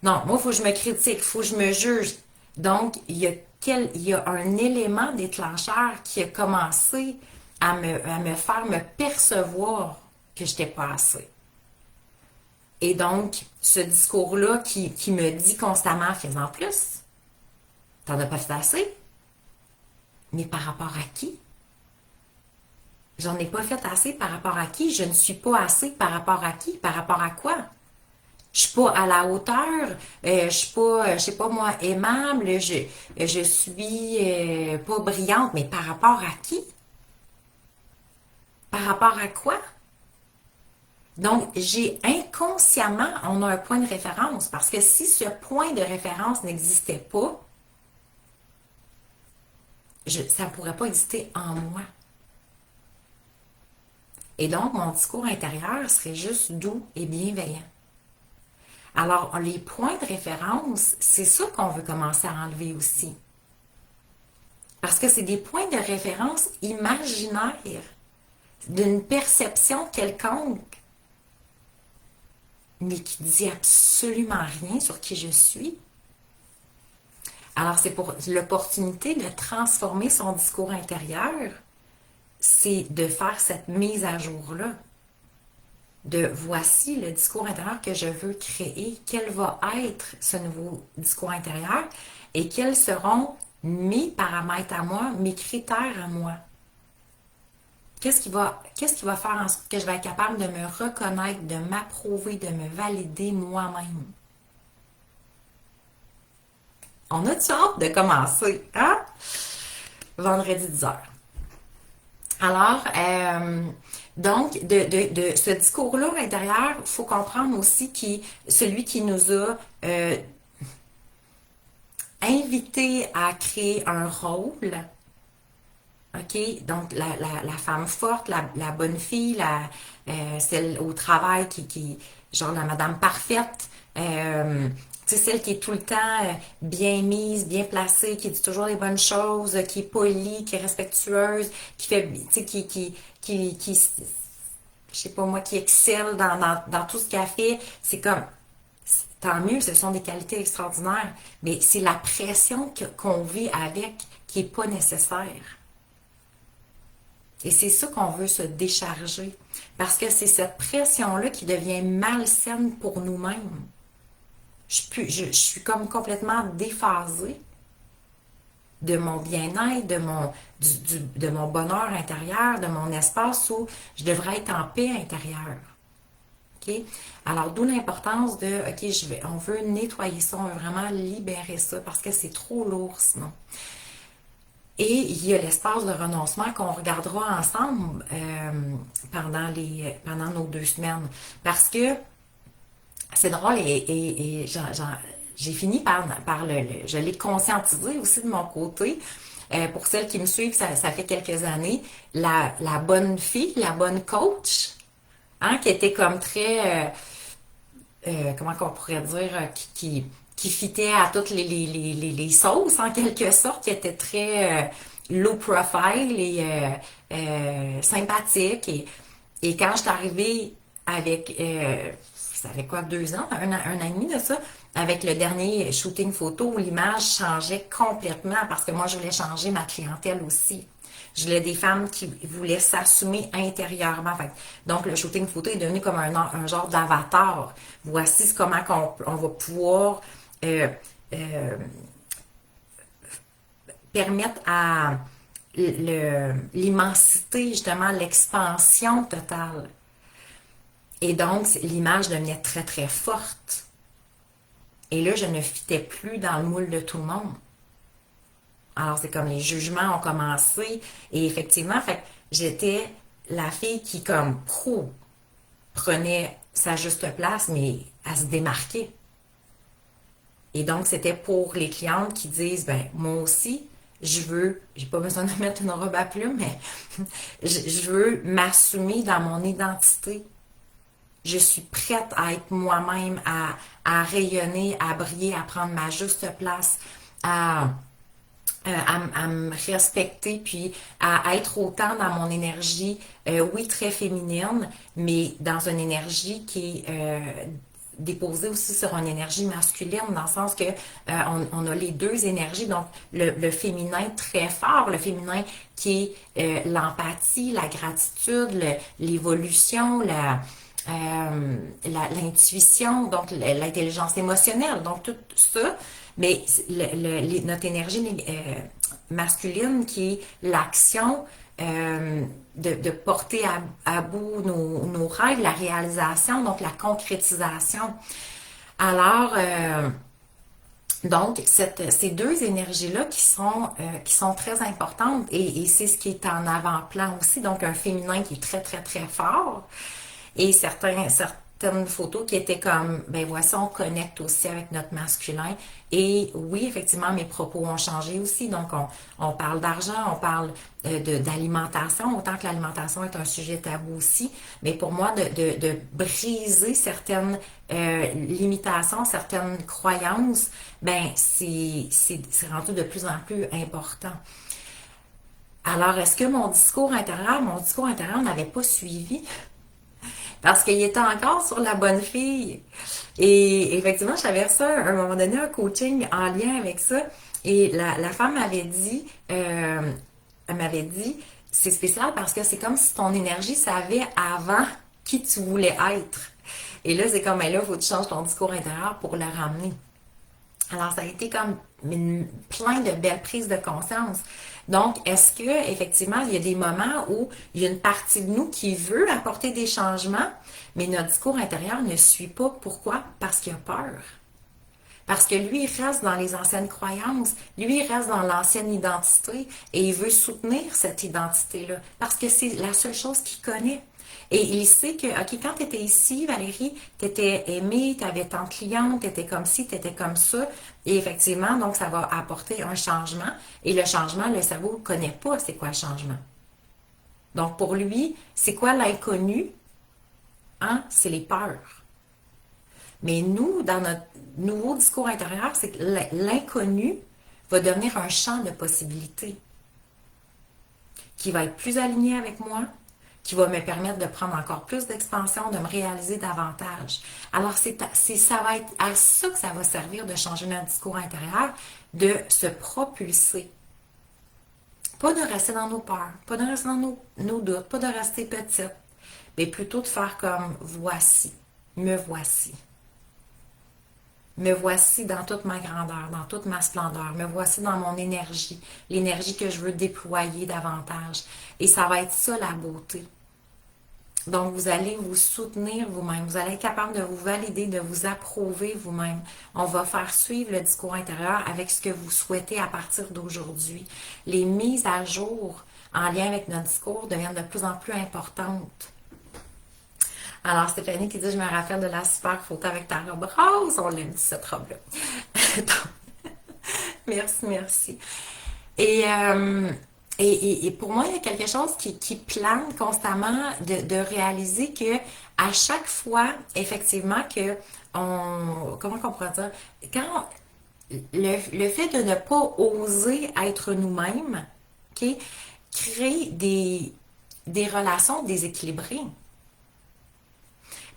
Non, moi, il faut que je me critique, il faut que je me juge. Donc, il y a un élément déclencheur qui a commencé à me faire me percevoir que je n'étais pas assez. Et donc, ce discours-là qui me dit constamment, fais-en plus, t'en as pas fait assez, mais par rapport à qui? J'en ai pas fait assez par rapport à qui? Je ne suis pas assez par rapport à qui? Par rapport à quoi? Je suis pas à la hauteur, je suis pas, je sais pas moi, aimable, je suis pas brillante, mais par rapport à qui? Par rapport à quoi? Donc, j'ai inconsciemment, on a un point de référence, parce que si ce point de référence n'existait pas, ça ne pourrait pas exister en moi. Et donc, mon discours intérieur serait juste doux et bienveillant. Alors, les points de référence, c'est ça qu'on veut commencer à enlever aussi. Parce que c'est des points de référence imaginaires d'une perception quelconque, mais qui dit absolument rien sur qui je suis. Alors, c'est pour l'opportunité de transformer son discours intérieur, c'est de faire cette mise à jour-là. De voici le discours intérieur que je veux créer, quel va être ce nouveau discours intérieur et quels seront mes paramètres à moi, mes critères à moi. Qu'est-ce qui va faire en sorte que je vais être capable de me reconnaître, de m'approuver, de me valider moi-même? On a-tu hâte de commencer, hein? Vendredi 10h. Alors, donc, de ce discours-là intérieur, il faut comprendre aussi celui qui nous a invité à créer un rôle, OK? Donc, la femme forte, la bonne fille, celle au travail genre la madame parfaite, tu sais, celle qui est tout le temps bien mise, bien placée, qui dit toujours les bonnes choses, qui est polie, qui est respectueuse, qui fait, tu sais, je sais pas moi, qui excelle dans tout ce qu'elle fait. C'est comme, tant mieux, ce sont des qualités extraordinaires, mais c'est la pression qu'on vit avec qui est pas nécessaire. Et c'est ça qu'on veut se décharger. Parce que c'est cette pression-là qui devient malsaine pour nous-mêmes. Je suis comme complètement déphasée de mon bien-être, de mon bonheur intérieur, de mon espace où je devrais être en paix intérieure. OK? Alors, d'où l'importance OK, on veut nettoyer ça, on veut vraiment libérer ça parce que c'est trop lourd sinon. Et il y a l'espace de renoncement qu'on regardera ensemble pendant nos 2 semaines. Parce que c'est drôle et j'ai fini je l'ai conscientisé aussi de mon côté. Pour celles qui me suivent, ça fait quelques années, la bonne fille, la bonne coach, hein, qui était comme très, comment qu'on pourrait dire, qui fitait à toutes les sauces en quelque sorte, qui était très low profile et sympathique. Et quand je suis arrivée avec, ça fait quoi, 2 ans, un an et demi de ça, avec le dernier shooting photo où l'image changeait complètement parce que moi, je voulais changer ma clientèle aussi. Je voulais des femmes qui voulaient s'assumer intérieurement. Fait donc, le shooting photo est devenu comme un genre d'avatar. Voici comment on va pouvoir euh, euh, permettre à l'immensité, justement, l'expansion totale. Et donc, l'image devenait très, très forte. Et là, je ne fitais plus dans le moule de tout le monde. Alors, c'est comme les jugements ont commencé. Et effectivement, fait, j'étais la fille qui, comme pro, prenait sa juste place, mais à se démarquer. Et donc, c'était pour les clientes qui disent, ben, moi aussi, j'ai pas besoin de mettre une robe à plumes, mais je veux m'assumer dans mon identité. Je suis prête à être moi-même, à rayonner, à briller, à prendre ma juste place, à me respecter, puis à être autant dans mon énergie, oui, très féminine, mais dans une énergie qui est déposée aussi sur une énergie masculine, dans le sens que on a les deux énergies, donc le féminin très fort, le féminin qui est l'empathie, la gratitude, l'évolution, l'intuition, donc l'intelligence émotionnelle, donc tout ça, mais notre énergie masculine qui est l'action, de porter à bout nos rêves, la réalisation, donc la concrétisation. Alors, donc, ces deux énergies-là qui sont très importantes et c'est ce qui est en avant-plan aussi. Donc, un féminin qui est très, très, très fort et certaines photos qui étaient comme, ben voici, on connecte aussi avec notre masculin. Et oui, effectivement, mes propos ont changé aussi. Donc, on parle d'argent, on parle d'alimentation, autant que l'alimentation est un sujet tabou aussi. Mais pour moi, de briser certaines limitations, certaines croyances, ben c'est rendu de plus en plus important. Alors, est-ce que mon discours intérieur n'avait pas suivi? Parce qu'il était encore sur la bonne fille. Et effectivement, j'avais reçu à un moment donné un coaching en lien avec ça. Et la femme elle m'avait dit, c'est spécial parce que c'est comme si ton énergie savait avant qui tu voulais être. Et là, c'est comme, ben là, il faut que tu changes ton discours intérieur pour le ramener. Alors, ça a été comme plein de belles prises de conscience. Donc, est-ce que effectivement, il y a des moments où il y a une partie de nous qui veut apporter des changements, mais notre discours intérieur ne suit pas. Pourquoi? Parce qu'il a peur. Parce que lui, il reste dans les anciennes croyances, lui, il reste dans l'ancienne identité et il veut soutenir cette identité-là parce que c'est la seule chose qu'il connaît. Et il sait que, OK, quand tu étais ici, Valérie, tu étais aimée, tu avais tant de clients, tu étais comme ci, tu étais comme ça. Et effectivement, donc, ça va apporter un changement. Et le changement, le cerveau ne connaît pas c'est quoi le changement. Donc, pour lui, c'est quoi l'inconnu? Hein? C'est les peurs. Mais nous, dans notre nouveau discours intérieur, c'est que l'inconnu va devenir un champ de possibilités qui va être plus aligné avec moi, qui va me permettre de prendre encore plus d'expansion, de me réaliser davantage. Alors, ça va être à ça que ça va servir de changer notre discours intérieur, de se propulser. Pas de rester dans nos peurs, pas de rester dans nos doutes, pas de rester petite, mais plutôt de faire comme voici, me voici. Me voici dans toute ma grandeur, dans toute ma splendeur. Me voici dans mon énergie, l'énergie que je veux déployer davantage. Et ça va être ça la beauté. Donc, vous allez vous soutenir vous-même. Vous allez être capable de vous valider, de vous approuver vous-même. On va faire suivre le discours intérieur avec ce que vous souhaitez à partir d'aujourd'hui. Les mises à jour en lien avec notre discours deviennent de plus en plus importantes. Alors, Stéphanie qui dit, je me rappelle de la super photo avec ta robe rose. On l'aime, cette robe-là. Merci, merci. Et, et pour moi, il y a quelque chose qui plane constamment de réaliser que à chaque fois, effectivement, que comment on pourrait dire, quand le fait de ne pas oser être nous-mêmes, ok, crée des relations déséquilibrées.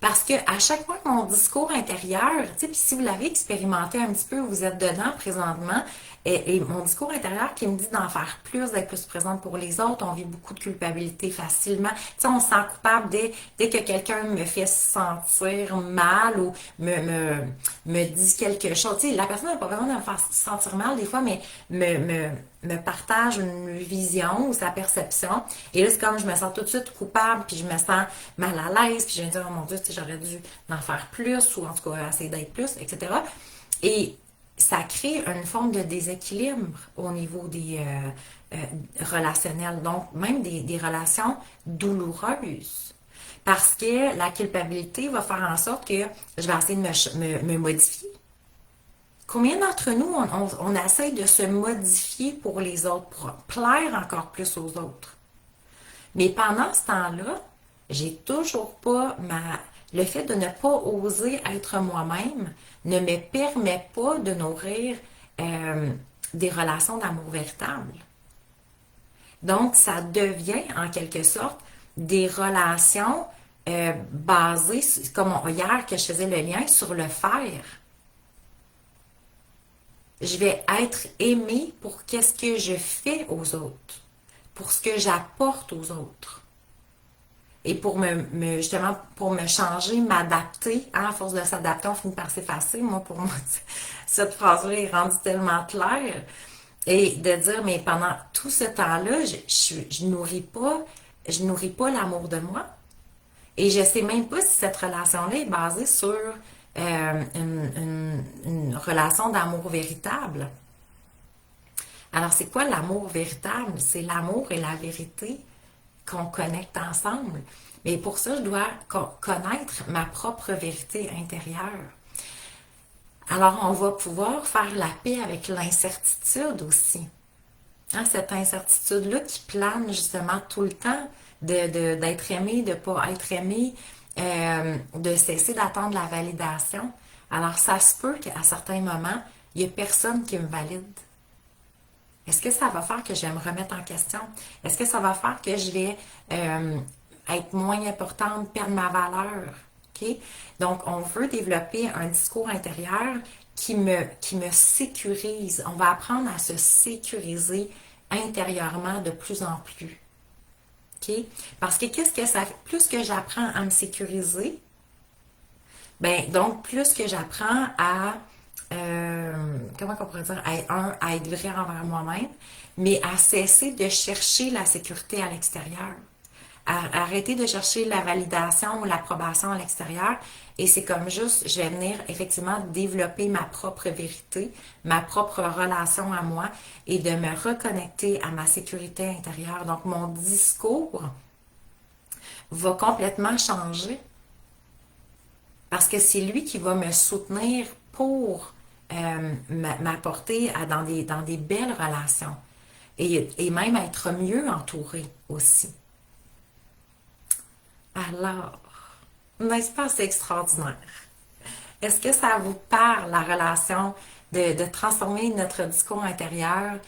Parce que à chaque fois que mon discours intérieur, tu sais, puis si vous l'avez expérimenté un petit peu, vous êtes dedans présentement, et mon discours intérieur qui me dit d'en faire plus, d'être plus présente pour les autres, on vit beaucoup de culpabilité facilement. Tu sais, on se sent coupable dès que quelqu'un me fait sentir mal ou me dit quelque chose. Tu sais, la personne n'a pas besoin de me faire sentir mal des fois, mais me partage une vision ou sa perception. Et là, c'est comme je me sens tout de suite coupable, puis je me sens mal à l'aise, puis je me dis, oh mon Dieu, tu sais, j'aurais dû en faire plus, ou en tout cas essayer d'être plus, etc. Et ça crée une forme de déséquilibre au niveau des relationnels, donc même des relations douloureuses. Parce que la culpabilité va faire en sorte que je vais essayer de me modifier. Combien d'entre nous, on essaie de se modifier pour les autres, pour plaire encore plus aux autres? Mais pendant ce temps-là, j'ai toujours pas le fait de ne pas oser être moi-même ne me permet pas de nourrir des relations d'amour véritable. Donc, ça devient en quelque sorte des relations basées, comme hier que je faisais le lien, sur le faire. Je vais être aimée pour qu'est-ce que je fais aux autres, pour ce que j'apporte aux autres. Et pour justement, pour me changer, m'adapter, hein, à force de s'adapter, on finit par s'effacer. Pour moi, cette phrase-là est rendue tellement claire. Et de dire, mais pendant tout ce temps-là, je nourris pas l'amour de moi. Et je sais même pas si cette relation-là est basée sur une relation d'amour véritable. Alors, c'est quoi l'amour véritable? C'est l'amour et la vérité qu'on connecte ensemble. Mais pour ça, je dois connaître ma propre vérité intérieure. Alors, on va pouvoir faire la paix avec l'incertitude aussi. Hein, cette incertitude-là qui plane justement tout le temps d'être aimé, de ne pas être aimé, de cesser d'attendre la validation. Alors, ça se peut qu'à certains moments, il n'y ait personne qui me valide. Est-ce que ça va faire que je vais me remettre en question? Est-ce que ça va faire que je vais être moins importante, perdre ma valeur? Okay? Donc, on veut développer un discours intérieur qui me sécurise. On va apprendre à se sécuriser intérieurement de plus en plus. Okay? Parce que qu'est-ce que ça fait? Plus que j'apprends à me sécuriser, ben donc plus que j'apprends à comment on pourrait dire, à être vrai envers moi-même, mais à cesser de chercher la sécurité à l'extérieur. Arrêter de chercher la validation ou l'approbation à l'extérieur. Et c'est comme juste, je vais venir effectivement développer ma propre vérité, ma propre relation à moi et de me reconnecter à ma sécurité intérieure. Donc, mon discours va complètement changer parce que c'est lui qui va me soutenir pour m'apporter dans des belles relations et même être mieux entourée aussi. Alors, n'est-ce pas, c'est extraordinaire? Est-ce que ça vous parle, la relation de transformer notre discours intérieur,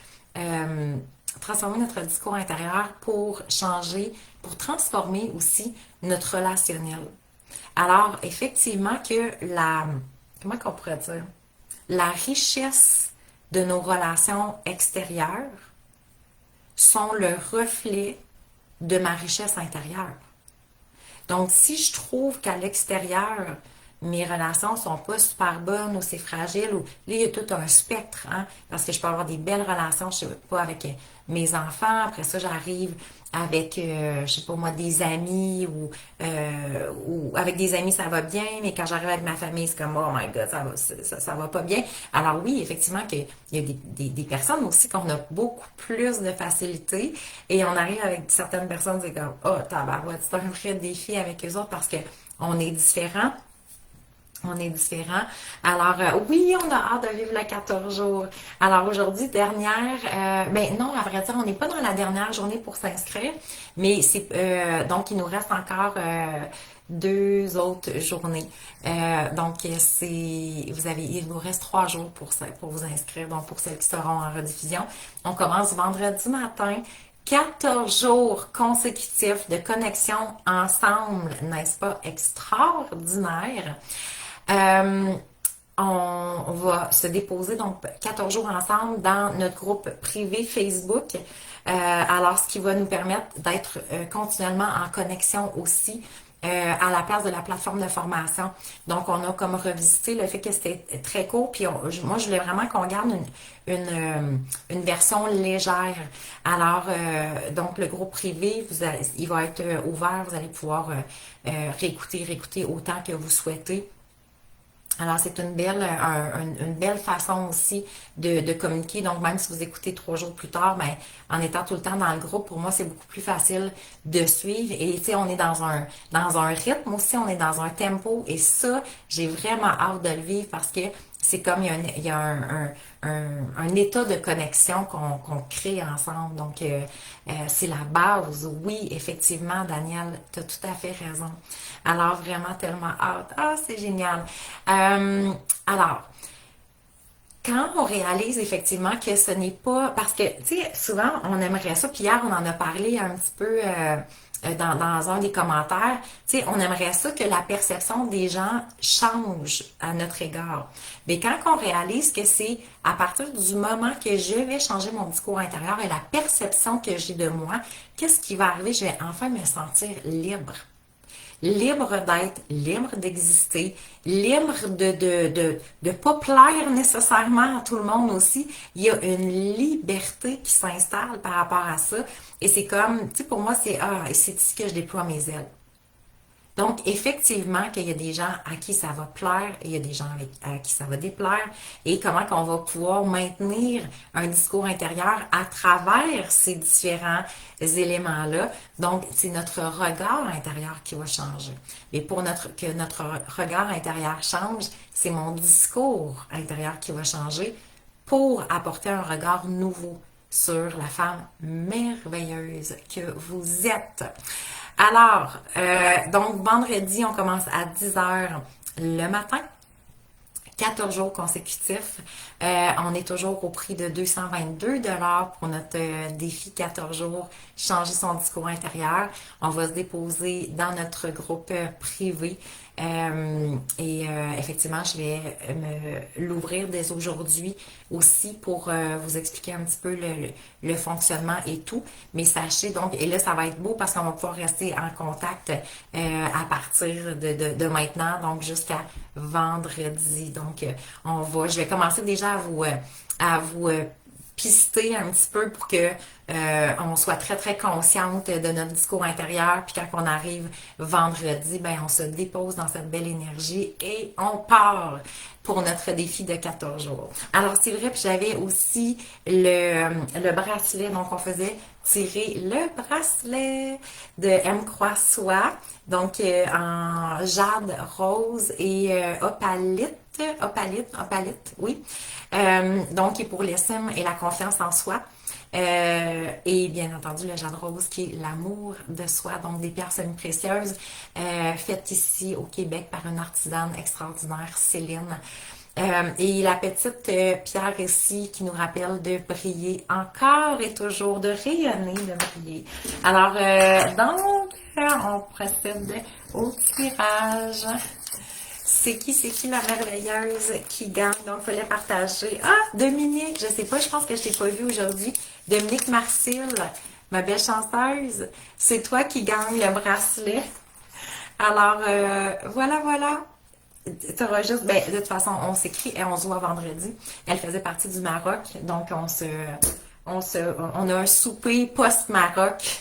pour changer, pour transformer aussi notre relationnel? Alors, effectivement que comment qu'on pourrait dire? La richesse de nos relations extérieures sont le reflet de ma richesse intérieure. Donc, si je trouve qu'à l'extérieur, mes relations sont pas super bonnes ou c'est fragile, ou là, il y a tout un spectre, hein, parce que je peux avoir des belles relations, je sais pas, avec mes enfants, après ça, j'arrive avec, je sais pas moi, des amis, ou avec des amis, ça va bien, mais quand j'arrive avec ma famille, c'est comme, oh my God, ça va pas bien. Alors oui, effectivement, qu'il y a des personnes aussi qu'on a beaucoup plus de facilité, et on arrive avec certaines personnes, c'est comme, oh, tabarouette, c'est un vrai défi avec eux autres parce que on est différents. On est différents. Alors, oui, on a hâte de vivre le 14 jours. Alors, aujourd'hui, ben non, à vrai dire, on n'est pas dans la dernière journée pour s'inscrire, mais donc, il nous reste encore 2 autres journées. Donc, il vous reste 3 jours pour vous inscrire, donc pour celles qui seront en rediffusion. On commence vendredi matin. 14 jours consécutifs de connexion ensemble, n'est-ce pas extraordinaire? Euh, on va se déposer donc 14 jours ensemble dans notre groupe privé Facebook. Alors, ce qui va nous permettre d'être continuellement en connexion aussi à la place de la plateforme de formation. Donc, on a comme revisité le fait que c'était très court, puis moi, je voulais vraiment qu'on garde une version légère. Alors, donc, le groupe privé, il va être ouvert, vous allez pouvoir réécouter autant que vous souhaitez. Alors, c'est une belle façon aussi de communiquer. Donc, même si vous écoutez 3 jours plus tard, ben, en étant tout le temps dans le groupe, pour moi, c'est beaucoup plus facile de suivre. Et, tu sais, on est dans un rythme aussi, on est dans un tempo. Et ça, j'ai vraiment hâte de le vivre parce que c'est comme il y a un état de connexion qu'on crée ensemble. Donc, c'est la base. Oui, effectivement, Daniel, tu as tout à fait raison. Alors, vraiment tellement hâte. Ah, c'est génial. Alors, quand on réalise effectivement que ce n'est pas... Parce que, tu sais, souvent, on aimerait ça, puis hier, on en a parlé un petit peu dans un des commentaires, tu sais, on aimerait ça que la perception des gens change à notre égard. Mais quand on réalise que c'est à partir du moment que je vais changer mon discours intérieur et la perception que j'ai de moi, qu'est-ce qui va arriver? Je vais enfin me sentir libre. Libre d'être, libre d'exister, libre de pas plaire nécessairement à tout le monde aussi. Il y a une liberté qui s'installe par rapport à ça. Et c'est comme, tu sais, pour moi, c'est ici que je déploie mes ailes. Donc, effectivement, qu'il y a des gens à qui ça va plaire et il y a des gens à qui ça va déplaire et comment qu'on va pouvoir maintenir un discours intérieur à travers ces différents éléments-là. Donc, c'est notre regard intérieur qui va changer. Et pour que notre regard intérieur change, c'est mon discours intérieur qui va changer pour apporter un regard nouveau sur la femme merveilleuse que vous êtes. Alors, donc vendredi, on commence à 10 heures le matin. 14 jours consécutifs. On est toujours au prix de 222 pour notre défi 14 jours, changer son discours intérieur. On va se déposer dans notre groupe privé. Effectivement, je vais l'ouvrir dès aujourd'hui aussi pour vous expliquer un petit peu le fonctionnement et tout. Mais sachez donc, et là, ça va être beau parce qu'on va pouvoir rester en contact à partir de maintenant, donc jusqu'à vendredi. Donc, je vais commencer déjà à vous pister un petit peu pour que on soit très très consciente de notre discours intérieur. Puis quand on arrive vendredi, ben on se dépose dans cette belle énergie et on part pour notre défi de 14 jours. Alors c'est vrai, puis j'avais aussi le bracelet, donc on faisait tirer le bracelet de M. Croix-Soie, donc en jade rose et opalite, oui. Donc, qui est pour l'estime et la confiance en soi. Et bien entendu, le jade rose qui est l'amour de soi, donc des pierres semi-précieuses faites ici au Québec par une artisane extraordinaire, Céline. Et la petite pierre ici qui nous rappelle de briller encore et toujours, de rayonner, de briller. Alors, donc, on procède au tirage. C'est qui la merveilleuse qui gagne? Donc, il fallait partager. Ah, Dominique, je sais pas, je pense que je t'ai pas vu aujourd'hui. Dominique Marcille, ma belle chanteuse, c'est toi qui gagne le bracelet. Alors, voilà. T'auras juste, ben, de toute façon, on s'écrit et on se voit vendredi. Elle faisait partie du Maroc, donc on a un souper post-Maroc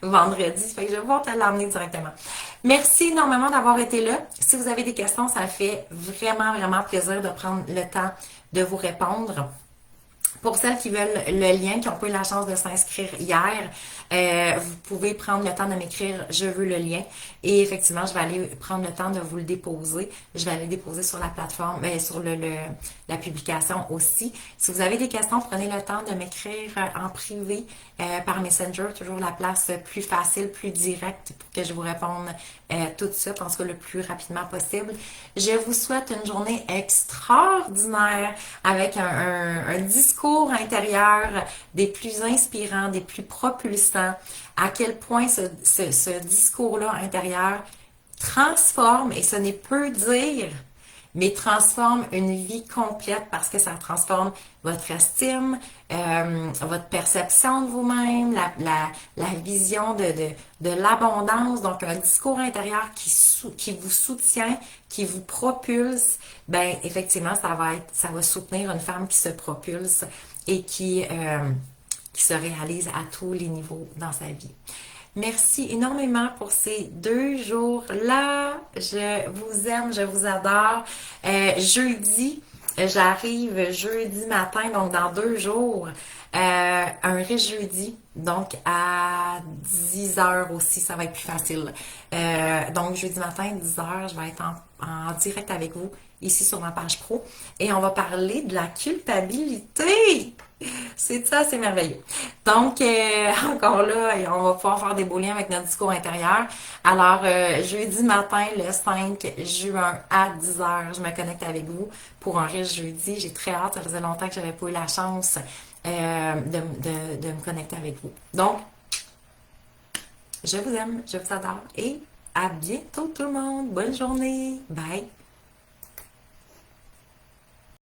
vendredi. Fait que je vais pouvoir te l'emmener directement. Merci énormément d'avoir été là. Si vous avez des questions, ça me fait vraiment, vraiment plaisir de prendre le temps de vous répondre. Pour celles qui veulent le lien, qui n'ont pas eu la chance de s'inscrire hier, vous pouvez prendre le temps de m'écrire « Je veux le lien » et effectivement, je vais aller prendre le temps de vous le déposer. Je vais aller le déposer sur la plateforme, sur la publication aussi. Si vous avez des questions, prenez le temps de m'écrire en privé par Messenger, toujours la place plus facile, plus directe pour que je vous réponde tout de suite, en tout cas le plus rapidement possible. Je vous souhaite une journée extraordinaire avec un discours discours intérieurs des plus inspirants, des plus propulsants, à quel point ce discours-là intérieur transforme, et ce n'est peu dire, mais transforme une vie complète parce que ça transforme votre estime, votre perception de vous-même, la vision de l'abondance. Donc, un discours intérieur qui vous soutient, qui vous propulse, ben effectivement, ça va soutenir une femme qui se propulse et qui se réalise à tous les niveaux dans sa vie. Merci énormément pour ces 2 jours-là. Je vous aime, je vous adore. J'arrive jeudi matin, donc dans 2 jours, un riche jeudi, donc à 10 heures aussi, ça va être plus facile. Donc jeudi matin, 10 heures, je vais être en direct avec vous ici sur ma page pro et on va parler de la culpabilité. C'est ça, c'est merveilleux. Donc, encore là, on va pouvoir faire des beaux liens avec notre discours intérieur. Alors, jeudi matin, le 5 juin à 10 heures, je me connecte avec vous pour un riche jeudi. J'ai très hâte, ça faisait longtemps que j'avais pas eu la chance de me connecter avec vous. Donc, je vous aime, je vous adore et à bientôt tout le monde. Bonne journée. Bye.